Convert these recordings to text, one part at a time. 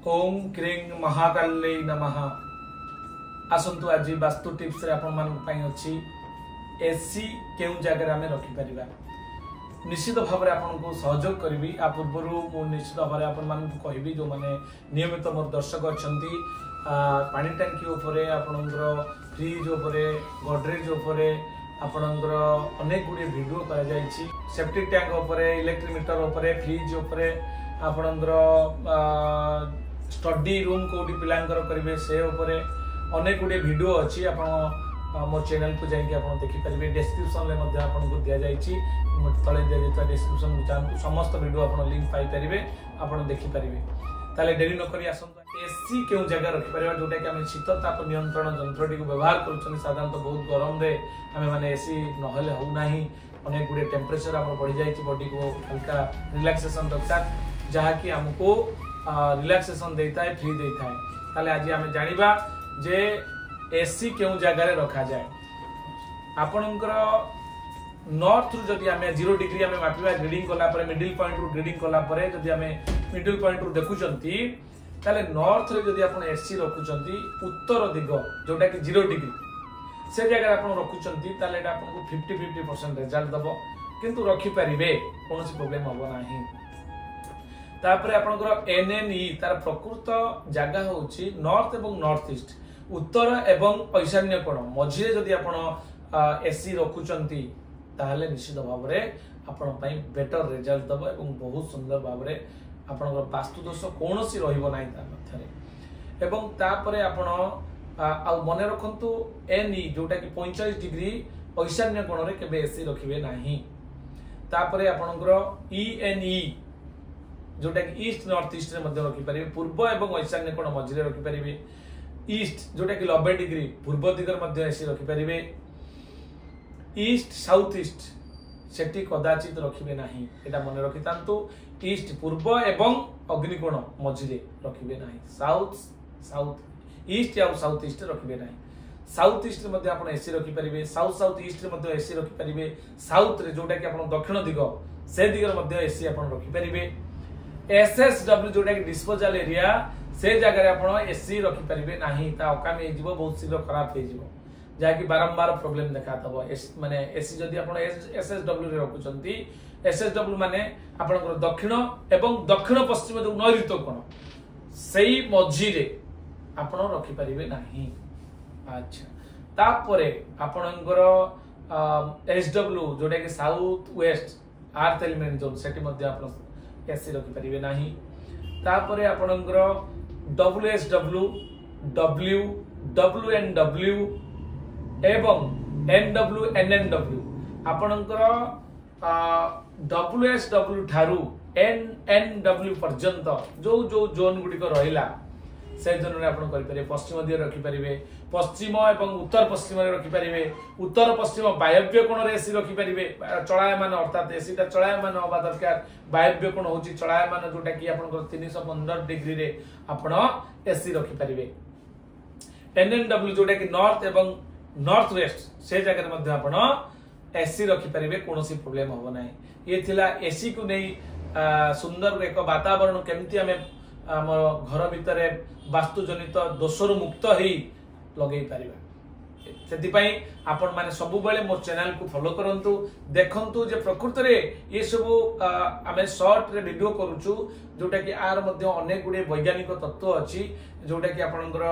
ओम क्रीं महाकाल्यै नमः। आसंतु आज वास्तु टिप्स रे आपण मान पई अछि एसी केउ जगह आमे रखि परिबा। निश्चित भाव में आपन को सहयोग करी। आ पूर्व मु निश्चित भाव में आपण मान कहबी जो माने नियमित मोर दर्शक अछंती पानी टंकी उपरे आपनकर फ्रिज उपरे गोदरेज उपरे आपनकर अनेक गुडी वीडियो करा जायछि। सेफ्टी टैंक उपरे इलेक्ट्रिक मीटर उपरे फ्रिज उपरे आपनकर स्टडी रूम कोडी पिलांकर करिवे से उपरे अनेक गुडी वीडियो अछि। आपण मोर चैनल को जाई के आपण देखि परिबे। डिस्क्रिप्शन ले मध्ये आपण को दिया जायछि। तले दिया जेता डिस्क्रिप्शन को जानतु समस्त वीडियो आपण लिंक पाई परिबे आपण देखि परिबे। ताले देरी न करी आसंत एसी केउ जगह रखि परिबा जोटा कि हम शीत ताप नियंत्रण यंत्रटी को व्यवहार करछन। साधारणतः बहुत गरम रे हमें माने एसी नहले हो नाही। अनेक गुडी टेंपरेचर हम बढ़ी जायछि। बॉडी को हल्का रिलैक्सेशन दरकार जहा कि हमको रिलैक्सेशन देता है फ्री देता है। ताले आज हम जानिबा जे एसी केउ जगह रे रखा जाए। आपनकर नॉर्थ रु जदि हमें 0 डिग्री हमें मापिबा ग्रेडिंग कला परे मिडिल पॉइंट रु ग्रेडिंग कला परे जदि हमें मिडिल पॉइंट रु देखुचंती ताले नॉर्थ रे जदि आपण एसी रखुचंती उत्तर दिग जोटा कि 0 डिग्री से जगह आपण रखुचंती ताले एटा आपन को 50% रिजल्ट दबो। किंतु रखि परिबे कोनोसी प्रॉब्लम होबो नाही। तापरे आपनकर एनएनई तार प्रकृत जगह होची नॉर्थ एवं नॉर्थ ईस्ट उत्तर एवं ईशान्य कोण मझिरे जदि आपण एसी रखुचंती ताहले निश्चित भाव रे आपण पई बेटर रिजल्ट दबो एवं बहुत सुंदर भाव रे आपनकर वास्तु दोष कोनोसी रहिबो नाही ता मध्यरे। एवं तापरे आपण आ मने रखंतु एनई जोटा कि 45 डिग्री ईशान्य कोण रे केबे एसी रखिबे नाही। तापरे आपनकर ईएनई जोटा कि ईस्ट नॉर्थ ईस्ट रे मध्य रखि परिबे। पूर्व एवं ईशान्य कोण मझिरे रखि परिबे। ईस्ट जोटा कि 90 डिग्री पूर्व दिगर मध्य एसी रखि परिबे। ईस्ट साउथ ईस्ट सेठी कदाचित रखिबे नाही। एटा मन रखितांतु ईस्ट पूर्व एवं अग्निकोण मझिरे रखिबे नाही। साउथ साउथ ईस्ट या साउथ ईस्ट रखिबे नाही। साउथ ईस्ट रे मध्य आपण एसी रखि परिबे। साउथ साउथ ईस्ट रे मध्य एसी रखि परिबे। साउथ रे जोटा कि आपण दक्षिण दिग से दिगर मध्य एसी आपण रखि परिबे। एसएसडब्ल्यू जोटा कि डिस्पोजल एरिया से जगह रे आपण एसी रखि परिबे नाही। ता अकामी हे जिवो बहुत शीघ्र खराब हे जिवो जा कि बारंबार प्रॉब्लम देखा तब माने एसी जदि आपण एसएसडब्ल्यू रे रखुचंती एसएसडब्ल्यू माने आपनकर दक्षिण एवं दक्षिण पश्चिम जो नैऋत्य कोण सेही मझिरे आपण रखि परिबे नाही। अच्छा तापरे आपनकर एसडब्ल्यू जोटा कि south west earth element zone सेठी मध्ये आपण एसी रखि परिबे नाही। तापरे आपनकर डब्ल्यूएसडब्ल्यू डब्ल्यू डब्ल्यूएनडब्ल्यू एवं एनडब्ल्यू एनएनडब्ल्यू आपनकर डब्ल्यूएसडब्ल्यू ठारू एनएनडब्ल्यू पर्यंत जो जो जोन गुडी को रहिला से जोन रे आपण करि परिबे। पश्चिम दिए रखि परिबे। पश्चिम एवं उत्तर पश्चिम रे रखि परिबे। उत्तर पश्चिम वायव्य कोण रे एसी रखि परिबे। चलायमान अर्थात एसी ता चलायमान होबा दरकार। वायव्य कोण होची चलायमान जोटा कि आपनकर 315 डिग्री रे आपण एसी रखि परिबे। एनएनडब्ल्यू जोटा कि नॉर्थ एवं नॉर्थ वेस्ट से जगह मध्य आपण एसी रखि परिबे कोनोसी प्रॉब्लम होबो नाही। ये थिला एसी को नै सुंदर एक वातावरण केमती हमें घर भितर वास्तु जनित दोषरु मुक्त हेई लगेई परिबा। सेति आपण माने सब बेले मोर चैनल को फॉलो करंतु देखंतु जे प्रकृत रे ये सब आमे शॉर्ट रे वीडियो करूछु जोटा कि आर मध्ये अनेक गुडे वैज्ञानिक तत्व अछि जोटा कि आपनकर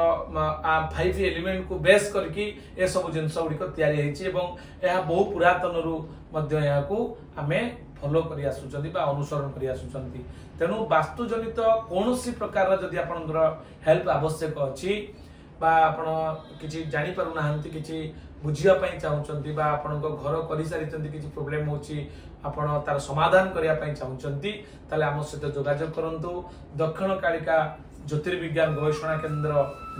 5 एलिमेंट को बेस करके ए सब जिंस गुडी को तयारी हेछि एवं एहा बहु पुरातन रु मध्ये एहा को आमे फॉलो करि आसुचंती बा अनुसरण करि आसुचंती। तेनु वास्तु जनित कोनोसी प्रकार जदि आपनकर हेल्प आवश्यक अछि बा आपण किछि जानि पारु नाहंती किछि बुझिया पई चाहुचंती बा आपनको घर करि सारिचंती किछि प्रॉब्लम होछि आपण तार समाधान करिया पई चाहुचंती ताले हम सहित जोगाजोग करंतु। दक्षिण कालिका ज्योतिर्विज्ञान गवेषणा केंद्र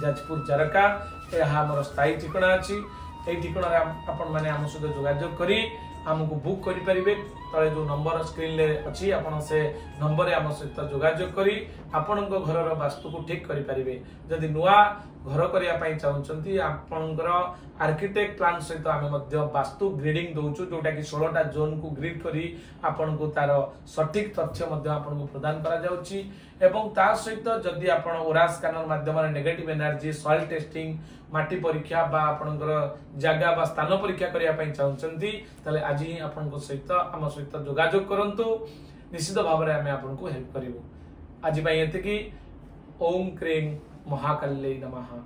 जाजपुर जरका एहा हमर स्थायी ठिकाना अछि। एई ठिकाना रे आपण माने हम सहित जोगाजोग करी हमको बुक करि परिबे। तळे जो नंबर स्क्रीन ले अछि आपण से नंबर रे हम सहित जोगाजोग करी आपनको घर रो वास्तु को ठीक करि परिबे। जदि नुआ घर करिया पई चाहुचंती आपनकर आर्किटेक्ट प्लान सहित आमे मध्य वास्तु ग्रिडिंग दोछु जोटा कि 16 टा जोन को ग्रिड करी आपन को तार सटीक तथ्य मध्य आपन को प्रदान करा जाउची एवं ता सहित जदि आपण ओरा स्कैनर माध्यम नेगेटिव एनर्जी सॉइल टेस्टिंग माटी परीक्षा बा आपणकर जगह बा स्थान परीक्षा करिया पई चाहउछंती तले आज ही आपन को सहित हम सहित जोगाजोग करंतु निश्चित भाव में आमे आपन को हेल्प करिवो आज पई एते कि ओम क्रीं महाकाल्यै नमः।